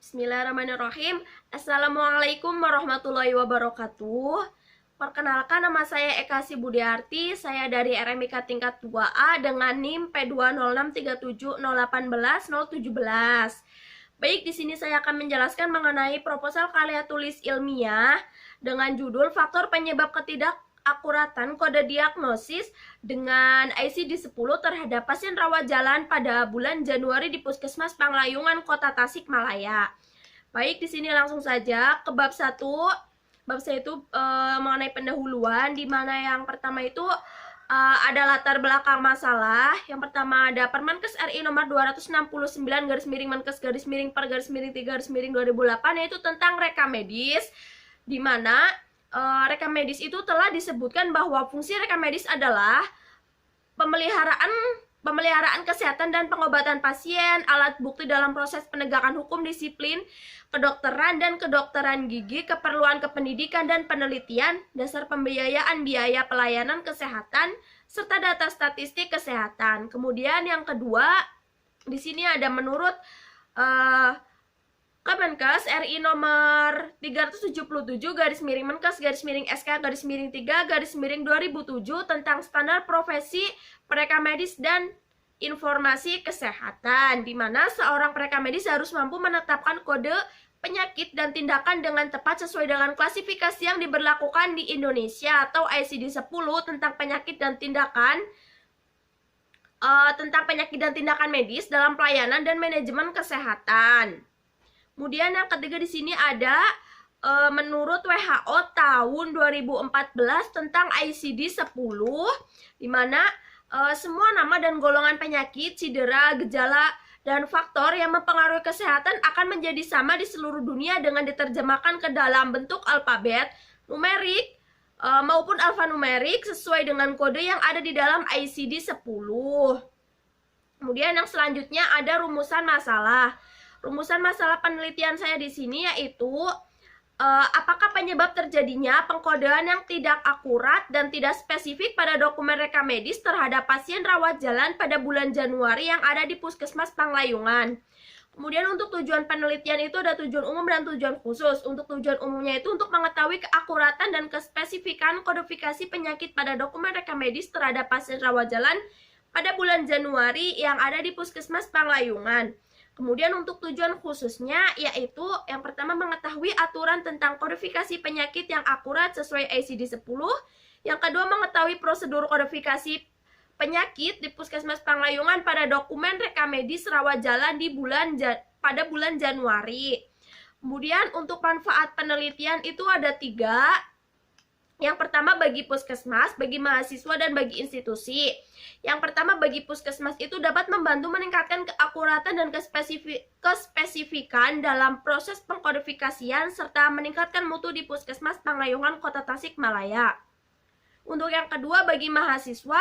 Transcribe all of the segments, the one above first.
Bismillahirrahmanirrahim. Assalamualaikum warahmatullahi wabarakatuh. Perkenalkan, nama saya Eka Budiarti. Saya dari RMIK tingkat 2A dengan NIM P20637081017. Baik, di sini saya akan menjelaskan mengenai proposal karya tulis ilmiah dengan judul Faktor Penyebab Ketidakakuratan Kode Diagnosis dengan ICD-10 terhadap pasien rawat jalan pada bulan Januari di Puskesmas Panglayungan, Kota Tasikmalaya. Baik, di sini langsung saja ke bab 1. Bab saya itu mengenai pendahuluan, di mana yang pertama itu ada latar belakang masalah. Yang pertama ada Permenkes RI nomor 269 /Menkes/Per/3/2008, yaitu tentang rekam medis, di mana rekam medis itu telah disebutkan bahwa fungsi rekam medis adalah pemeliharaan kesehatan dan pengobatan pasien, alat bukti dalam proses penegakan hukum, disiplin kedokteran dan kedokteran gigi, keperluan kependidikan dan penelitian, dasar pembiayaan biaya pelayanan kesehatan, serta data statistik kesehatan. Kemudian yang kedua, di sini ada menurut Kemenkes RI nomor 377 /Menkes/SK/3/2007 tentang standar profesi perekam medis dan informasi kesehatan, di mana seorang perekam medis harus mampu menetapkan kode penyakit dan tindakan dengan tepat sesuai dengan klasifikasi yang diberlakukan di Indonesia atau ICD-10 tentang penyakit dan tindakan medis dalam pelayanan dan manajemen kesehatan. Kemudian yang ketiga di sini ada menurut WHO tahun 2014 tentang ICD-10, di mana semua nama dan golongan penyakit, cedera, gejala, dan faktor yang mempengaruhi kesehatan akan menjadi sama di seluruh dunia dengan diterjemahkan ke dalam bentuk alfabet, numerik, maupun alfanumerik sesuai dengan kode yang ada di dalam ICD-10. Kemudian yang selanjutnya ada rumusan masalah. Rumusan masalah penelitian saya di sini yaitu apakah penyebab terjadinya pengkodean yang tidak akurat dan tidak spesifik pada dokumen rekam medis terhadap pasien rawat jalan pada bulan Januari yang ada di Puskesmas Panglayungan. Kemudian untuk tujuan penelitian itu ada tujuan umum dan tujuan khusus. Untuk tujuan umumnya itu untuk mengetahui keakuratan dan kespesifikan kodifikasi penyakit pada dokumen rekam medis terhadap pasien rawat jalan pada bulan Januari yang ada di Puskesmas Panglayungan. Kemudian untuk tujuan khususnya yaitu yang pertama mengetahui aturan tentang kodifikasi penyakit yang akurat sesuai ICD-10. Yang kedua mengetahui prosedur kodifikasi penyakit di Puskesmas Panglayungan pada dokumen rekam medis rawat jalan pada bulan Januari. Kemudian untuk manfaat penelitian itu ada 3. Yang pertama bagi puskesmas, bagi mahasiswa, dan bagi institusi. Yang pertama bagi puskesmas itu dapat membantu meningkatkan keakuratan dan kespesifikan dalam proses pengkodifikasian serta meningkatkan mutu di Puskesmas Panglayungan, Kota Tasikmalaya. Untuk yang kedua bagi mahasiswa,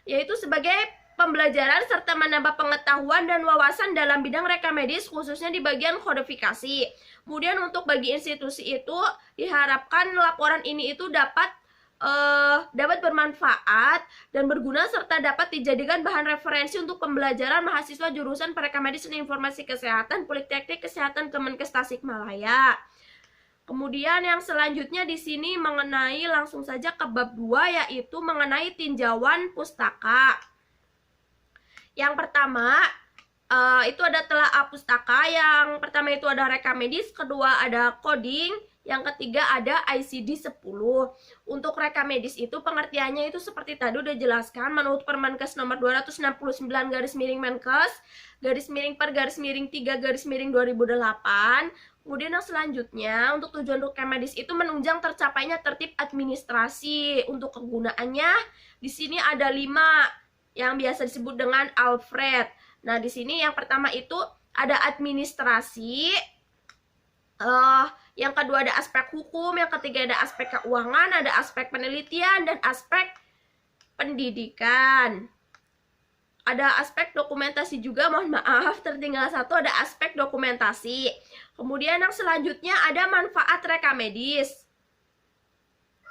yaitu sebagai pembelajaran serta menambah pengetahuan dan wawasan dalam bidang rekam medis khususnya di bagian kodifikasi. Kemudian untuk bagi institusi itu diharapkan laporan ini itu dapat bermanfaat dan berguna serta dapat dijadikan bahan referensi untuk pembelajaran mahasiswa jurusan perekam medis dan informasi kesehatan Politeknik Kesehatan Kemenkes Tasikmalaya. Kemudian yang selanjutnya di sini mengenai langsung saja ke bab 2 yaitu mengenai tinjauan pustaka. Yang pertama itu ada telaah pustaka. Yang pertama itu ada rekam medis, kedua ada coding, yang ketiga ada ICD-10. Untuk rekam medis itu pengertiannya itu seperti tadi udah jelaskan menurut Permenkes nomor 269 /Menkes/3/2008. Kemudian yang selanjutnya untuk tujuan rekam medis itu menunjang tercapainya tertib administrasi. Untuk kegunaannya di sini ada 5 yang biasa disebut dengan Alfred. Nah, di sini yang pertama itu ada administrasi, yang kedua ada aspek hukum, yang ketiga ada aspek keuangan, ada aspek penelitian, dan aspek pendidikan. Ada aspek dokumentasi juga, mohon maaf, tertinggal satu, ada aspek dokumentasi. Kemudian yang selanjutnya ada manfaat rekam medis.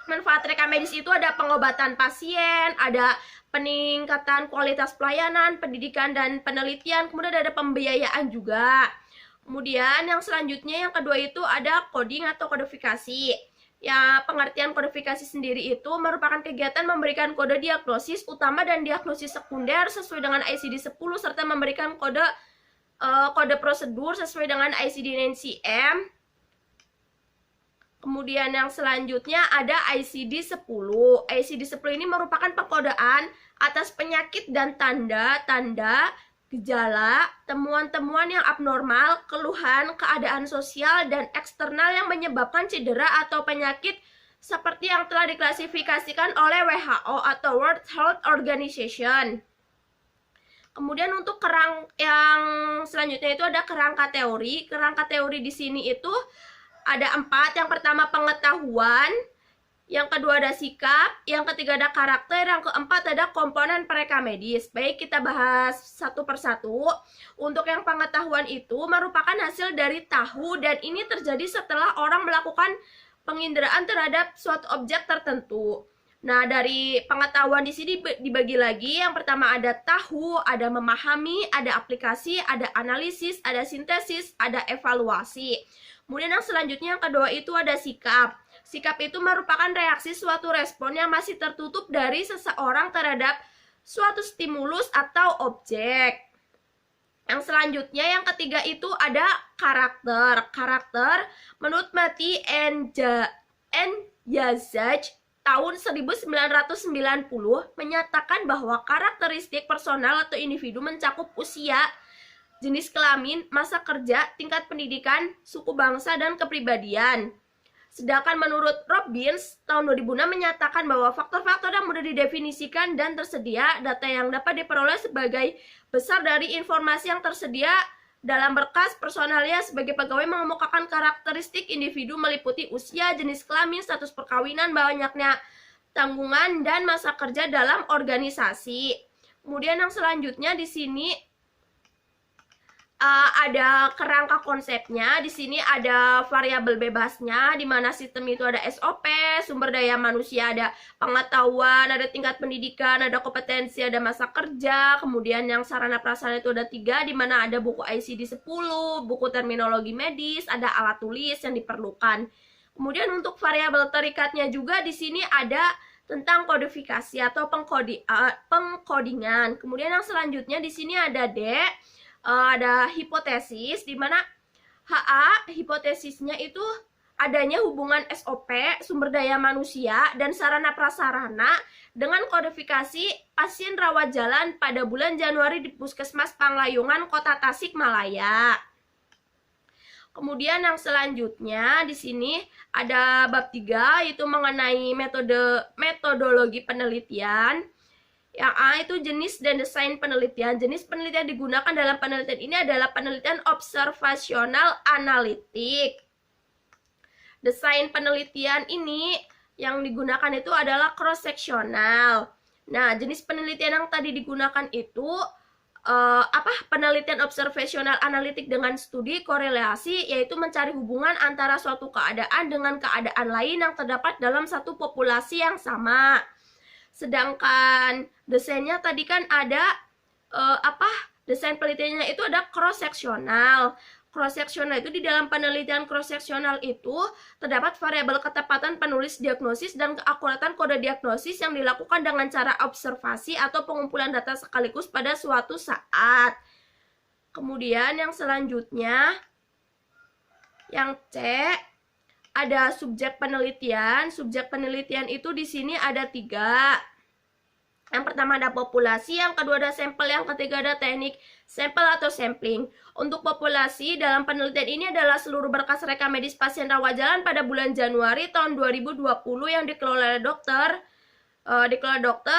Manfaat rekam medis itu ada pengobatan pasien, ada peningkatan kualitas pelayanan, pendidikan dan penelitian, kemudian ada pembiayaan juga. Kemudian yang selanjutnya yang kedua itu ada coding atau kodifikasi. Ya, pengertian kodifikasi sendiri itu merupakan kegiatan memberikan kode diagnosis utama dan diagnosis sekunder sesuai dengan ICD-10 serta memberikan kode prosedur sesuai dengan ICD-9-CM. Kemudian yang selanjutnya ada ICD-10. ICD-10 ini merupakan pengkodaan atas penyakit dan tanda-tanda, gejala, temuan-temuan yang abnormal, keluhan, keadaan sosial, dan eksternal yang menyebabkan cedera atau penyakit seperti yang telah diklasifikasikan oleh WHO atau World Health Organization. Kemudian untuk kerang yang selanjutnya itu ada kerangka teori. Kerangka teori di sini itu ada 4. Yang pertama pengetahuan, yang kedua ada sikap, yang ketiga ada karakter, yang keempat ada komponen pereka medis. Baik, kita bahas satu persatu. Untuk yang pengetahuan itu merupakan hasil dari tahu dan ini terjadi setelah orang melakukan penginderaan terhadap suatu objek tertentu. Nah, dari pengetahuan di sini dibagi lagi. Yang pertama ada tahu, ada memahami, ada aplikasi, ada analisis, ada sintesis, ada evaluasi. Kemudian yang selanjutnya yang kedua itu ada sikap. Sikap itu merupakan reaksi suatu respon yang masih tertutup dari seseorang terhadap suatu stimulus atau objek. Yang selanjutnya yang ketiga itu ada karakter. Karakter menurut Mati N. Yazaj tahun 1990 menyatakan bahwa karakteristik personal atau individu mencakup usia, jenis kelamin, masa kerja, tingkat pendidikan, suku bangsa, dan kepribadian. Sedangkan menurut Robbins, tahun 2006 menyatakan bahwa faktor-faktor yang mudah didefinisikan dan tersedia, data yang dapat diperoleh sebagai besar dari informasi yang tersedia dalam berkas personalnya sebagai pegawai mengemukakan karakteristik individu meliputi usia, jenis kelamin, status perkawinan, banyaknya tanggungan, dan masa kerja dalam organisasi. Kemudian yang selanjutnya di sini ada kerangka konsepnya. Di sini ada variabel bebasnya, di mana sistem itu ada SOP, sumber daya manusia, ada pengetahuan, ada tingkat pendidikan, ada kompetensi, ada masa kerja. Kemudian yang sarana prasarana itu ada 3, di mana ada buku ICD-10, buku terminologi medis, ada alat tulis yang diperlukan. Kemudian untuk variabel terikatnya juga di sini ada tentang kodifikasi atau pengkodingan. Kemudian yang selanjutnya di sini ada D, ada hipotesis, di mana HA hipotesisnya itu adanya hubungan SOP, sumber daya manusia, dan sarana prasarana dengan kodifikasi pasien rawat jalan pada bulan Januari di Puskesmas Panglayungan, Kota Tasikmalaya. Kemudian yang selanjutnya di sini ada bab 3 yaitu mengenai metodologi penelitian. Yang A itu jenis dan desain penelitian. Jenis penelitian digunakan dalam penelitian ini adalah penelitian observasional analitik. Desain penelitian ini yang digunakan itu adalah cross-sectional. Nah, jenis penelitian yang tadi digunakan itu penelitian observasional analitik dengan studi korelasi, yaitu mencari hubungan antara suatu keadaan dengan keadaan lain yang terdapat dalam satu populasi yang sama. Sedangkan desainnya tadi kan ada desain penelitiannya itu ada cross sectional. Cross sectional itu di dalam penelitian cross sectional itu terdapat variabel ketepatan penulis diagnosis dan keakuratan kode diagnosis yang dilakukan dengan cara observasi atau pengumpulan data sekaligus pada suatu saat. Kemudian yang selanjutnya yang C ada subjek penelitian. Subjek penelitian itu di sini ada 3. Yang pertama ada populasi, yang kedua ada sampel, yang ketiga ada teknik sampel atau sampling. Untuk populasi dalam penelitian ini adalah seluruh berkas rekam medis pasien rawat jalan pada bulan Januari tahun 2020 yang dikelola dokter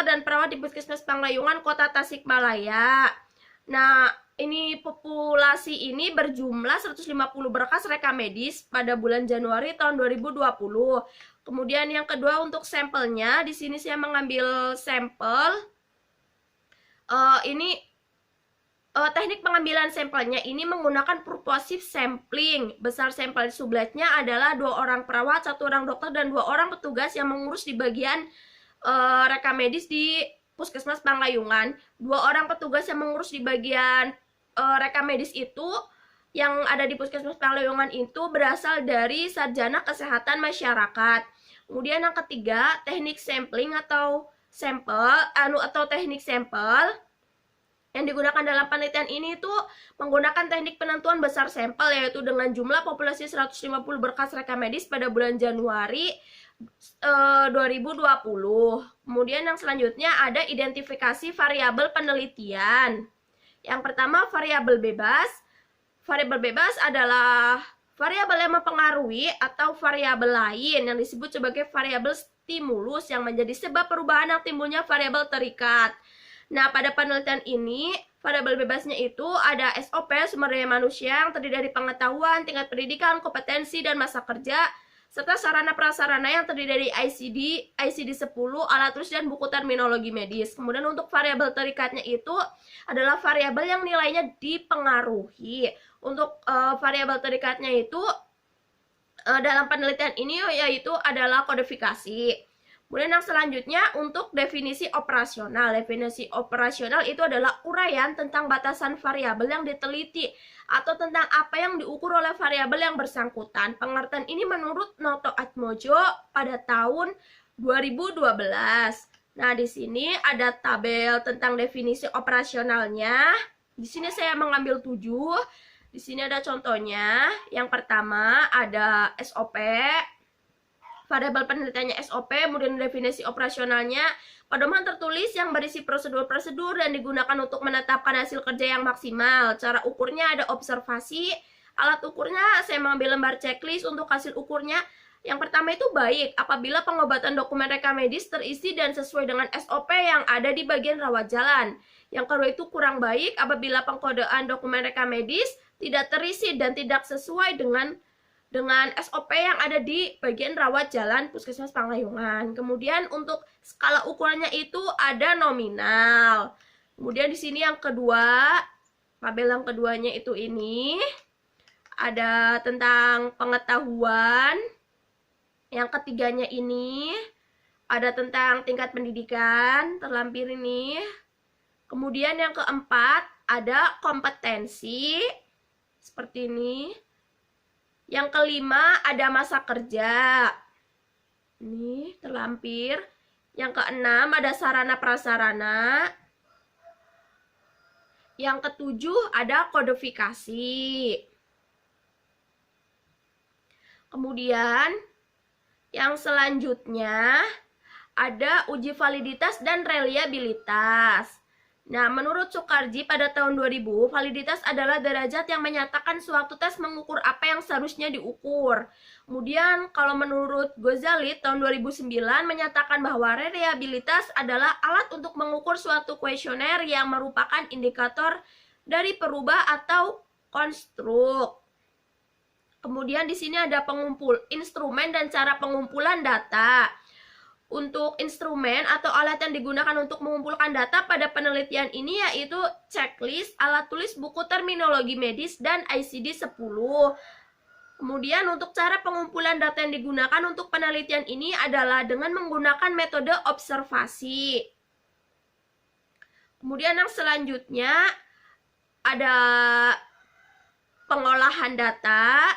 dan perawat di Puskesmas Panglayungan, Kota Tasikmalaya. Nah, ini populasi ini berjumlah 150 berkas rekam medis pada bulan Januari tahun 2020. Kemudian yang kedua untuk sampelnya, di sini saya mengambil sampel. Teknik pengambilan sampelnya ini menggunakan purposive sampling. Besar sampel subletnya adalah 2 orang perawat, 1 orang dokter, dan 2 orang petugas yang mengurus di bagian rekam medis di Puskesmas Panglayungan. 2 orang petugas yang mengurus di bagian rekam medis itu yang ada di Puskesmas Panglayungan itu berasal dari sarjana kesehatan masyarakat. Kemudian yang ketiga, teknik sampling atau teknik sampel yang digunakan dalam penelitian ini itu menggunakan teknik penentuan besar sampel, yaitu dengan jumlah populasi 150 berkas rekam medis pada bulan Januari 2020. Kemudian yang selanjutnya ada identifikasi variabel penelitian. Yang pertama, variabel bebas. Variabel bebas adalah variabel yang mempengaruhi atau variabel lain yang disebut sebagai variabel stimulus yang menjadi sebab perubahan yang timbulnya variabel terikat. Nah, pada penelitian ini, variabel bebasnya itu ada SOP, sumber daya manusia yang terdiri dari pengetahuan, tingkat pendidikan, kompetensi, dan masa kerja, serta sarana prasarana yang terdiri dari ICD 10, alat tulis, dan buku terminologi medis. Kemudian untuk variabel terikatnya itu adalah variabel yang nilainya dipengaruhi. Untuk variabel terikatnya itu dalam penelitian ini yaitu adalah kodifikasi. Kemudian yang selanjutnya untuk definisi operasional. Definisi operasional itu adalah uraian tentang batasan variabel yang diteliti atau tentang apa yang diukur oleh variabel yang bersangkutan. Pengertian ini menurut Noto Atmojo pada tahun 2012. Nah, di sini ada tabel tentang definisi operasionalnya. Di sini saya mengambil 7. Di sini ada contohnya. Yang pertama ada SOP. Variabel penelitiannya SOP, kemudian definisi operasionalnya, pedoman tertulis yang berisi prosedur-prosedur dan digunakan untuk menetapkan hasil kerja yang maksimal. Cara ukurnya ada observasi, alat ukurnya saya mengambil lembar checklist untuk hasil ukurnya. Yang pertama itu baik apabila pengobatan dokumen rekam medis terisi dan sesuai dengan SOP yang ada di bagian rawat jalan. Yang kedua itu kurang baik apabila pengkodean dokumen rekam medis tidak terisi dan tidak sesuai dengan SOP yang ada di bagian rawat jalan Puskesmas Panglayungan. Kemudian untuk skala ukurannya itu ada nominal. Kemudian di sini yang kedua, tabel yang keduanya itu ini ada tentang pengetahuan. Yang ketiganya ini ada tentang tingkat pendidikan, terlampir ini. Kemudian yang keempat ada kompetensi seperti ini. Yang kelima ada masa kerja. Ini terlampir. Yang keenam ada sarana prasarana. Yang ketujuh ada kodifikasi. Kemudian yang selanjutnya ada uji validitas dan reliabilitas. Nah, menurut Soekarji pada tahun 2000, validitas adalah derajat yang menyatakan suatu tes mengukur apa yang seharusnya diukur. Kemudian, kalau menurut Ghazali tahun 2009 menyatakan bahwa reliabilitas adalah alat untuk mengukur suatu kuesioner yang merupakan indikator dari perubah atau konstruk. Kemudian di sini ada instrumen dan cara pengumpulan data. Untuk instrumen atau alat yang digunakan untuk mengumpulkan data pada penelitian ini yaitu checklist, alat tulis, buku terminologi medis, dan ICD 10. Kemudian untuk cara pengumpulan data yang digunakan untuk penelitian ini adalah dengan menggunakan metode observasi. Kemudian yang selanjutnya ada pengolahan data.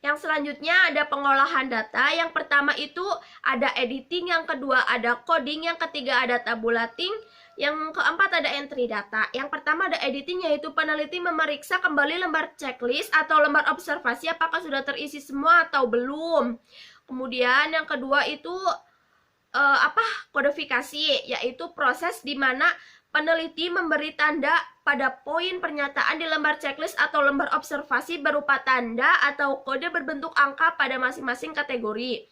Yang selanjutnya ada pengolahan data. Yang pertama itu ada editing, yang kedua ada coding, yang ketiga ada tabulating, yang keempat ada entry data. Yang pertama ada editing, yaitu peneliti memeriksa kembali lembar checklist atau lembar observasi apakah sudah terisi semua atau belum. Kemudian yang kedua itu kodifikasi, yaitu proses di mana peneliti memberi tanda pada poin pernyataan di lembar checklist atau lembar observasi berupa tanda atau kode berbentuk angka pada masing-masing kategori.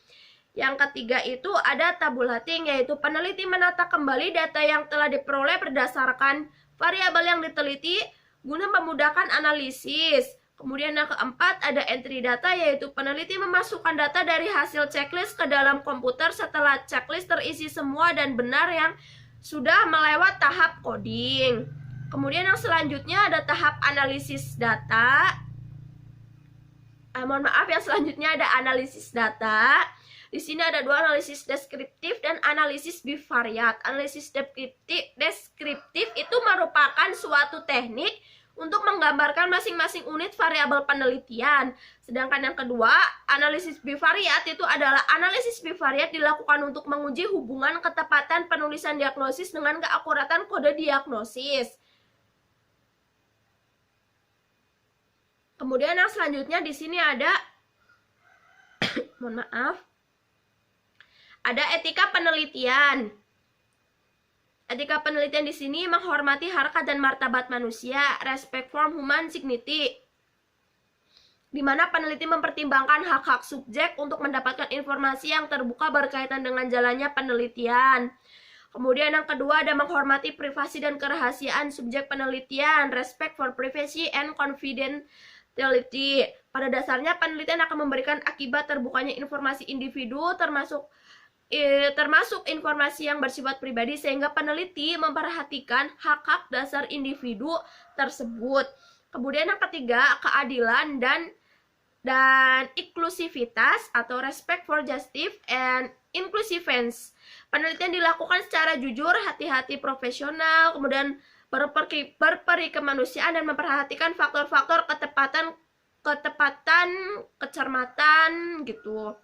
Yang ketiga itu ada tabulating, yaitu peneliti menata kembali data yang telah diperoleh berdasarkan variabel yang diteliti guna memudahkan analisis. Kemudian yang keempat ada entry data, yaitu peneliti memasukkan data dari hasil checklist ke dalam komputer setelah checklist terisi semua dan benar yang sudah melewat tahap coding. Kemudian yang selanjutnya ada tahap analisis data. Yang selanjutnya ada analisis data. Di sini ada dua, analisis deskriptif dan analisis bivariat. Analisis deskriptif itu merupakan suatu teknik untuk menggambarkan masing-masing unit variabel penelitian. Sedangkan yang kedua, analisis bivariat itu adalah analisis bivariat dilakukan untuk menguji hubungan ketepatan penulisan diagnosis dengan keakuratan kode diagnosis. Kemudian yang selanjutnya di sini ada mohon maaf. Ada etika penelitian. Etika penelitian di sini menghormati harkat dan martabat manusia, respect for human dignity, di mana peneliti mempertimbangkan hak-hak subjek untuk mendapatkan informasi yang terbuka berkaitan dengan jalannya penelitian. Kemudian yang kedua ada menghormati privasi dan kerahasiaan subjek penelitian, respect for privacy and confidentiality. Pada dasarnya penelitian akan memberikan akibat terbukanya informasi individu termasuk informasi yang bersifat pribadi, sehingga peneliti memperhatikan hak-hak dasar individu tersebut. Kemudian yang ketiga, keadilan dan inklusivitas atau respect for justice and inclusiveness. Penelitian dilakukan secara jujur, hati-hati, profesional, kemudian berperi kemanusiaan dan memperhatikan faktor-faktor ketepatan, kecermatan gitu,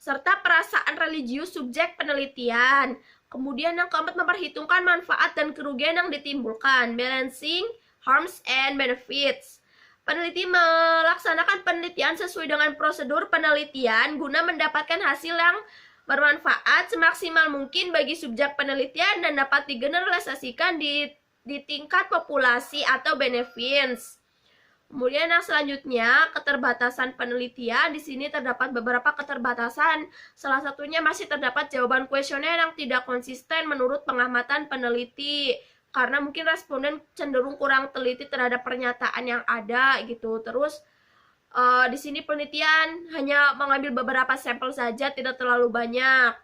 serta perasaan religius subjek penelitian. Kemudian yang keempat, memperhitungkan manfaat dan kerugian yang ditimbulkan, balancing harms and benefits. Peneliti melaksanakan penelitian sesuai dengan prosedur penelitian guna mendapatkan hasil yang bermanfaat semaksimal mungkin bagi subjek penelitian dan dapat digeneralisasikan di tingkat populasi atau benefits. Kemudian yang selanjutnya, keterbatasan penelitian. Di sini terdapat beberapa keterbatasan. Salah satunya masih terdapat jawaban kuesioner yang tidak konsisten menurut pengamatan peneliti, karena mungkin responden cenderung kurang teliti terhadap pernyataan yang ada gitu. Terus di sini penelitian hanya mengambil beberapa sampel saja, tidak terlalu banyak.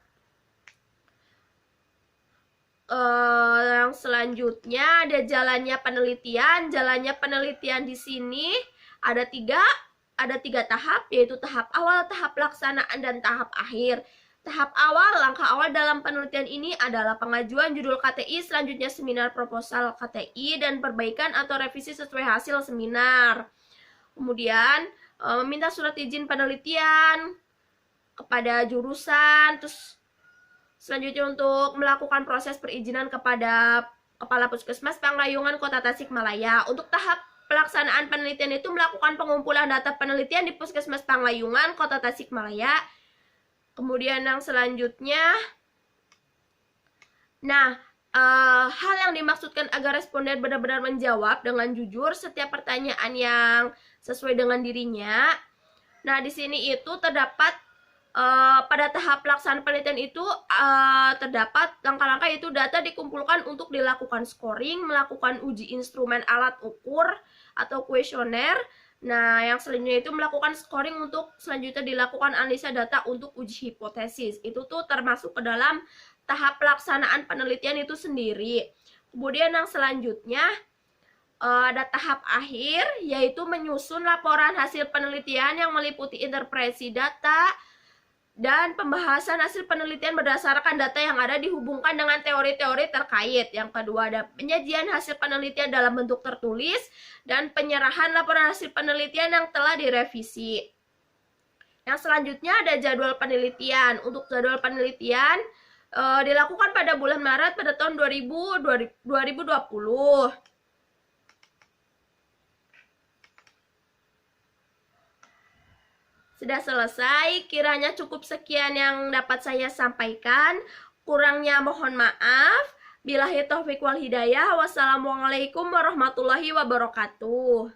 Yang selanjutnya ada jalannya penelitian. Jalannya penelitian di sini ada tiga tahap, yaitu tahap awal, tahap pelaksanaan, dan tahap akhir. Tahap awal, langkah awal dalam penelitian ini adalah pengajuan judul KTI, selanjutnya seminar proposal KTI, dan perbaikan atau revisi sesuai hasil seminar. Kemudian meminta surat izin penelitian kepada jurusan, terus selanjutnya untuk melakukan proses perizinan kepada Kepala Puskesmas Panglayungan Kota Tasikmalaya. Untuk tahap pelaksanaan penelitian itu melakukan pengumpulan data penelitian di Puskesmas Panglayungan Kota Tasikmalaya. Kemudian yang selanjutnya, hal yang dimaksudkan agar responden benar-benar menjawab dengan jujur setiap pertanyaan yang sesuai dengan dirinya. Nah, di sini itu terdapat pada tahap pelaksanaan penelitian itu terdapat langkah-langkah, yaitu data dikumpulkan untuk dilakukan scoring, melakukan uji instrumen alat ukur atau kuesioner. Nah, yang selanjutnya itu melakukan scoring untuk selanjutnya dilakukan analisa data untuk uji hipotesis. Itu tuh termasuk ke dalam tahap pelaksanaan penelitian itu sendiri. Kemudian yang selanjutnya ada tahap akhir, yaitu menyusun laporan hasil penelitian yang meliputi interpretasi data dan pembahasan hasil penelitian berdasarkan data yang ada dihubungkan dengan teori-teori terkait. Yang kedua ada penyajian hasil penelitian dalam bentuk tertulis dan penyerahan laporan hasil penelitian yang telah direvisi. Yang selanjutnya ada jadwal penelitian. Untuk jadwal penelitian dilakukan pada bulan Maret pada tahun 2020. Sudah selesai, kiranya cukup sekian yang dapat saya sampaikan. Kurangnya mohon maaf. Billahi taufiq wal hidayah. Wassalamualaikum warahmatullahi wabarakatuh.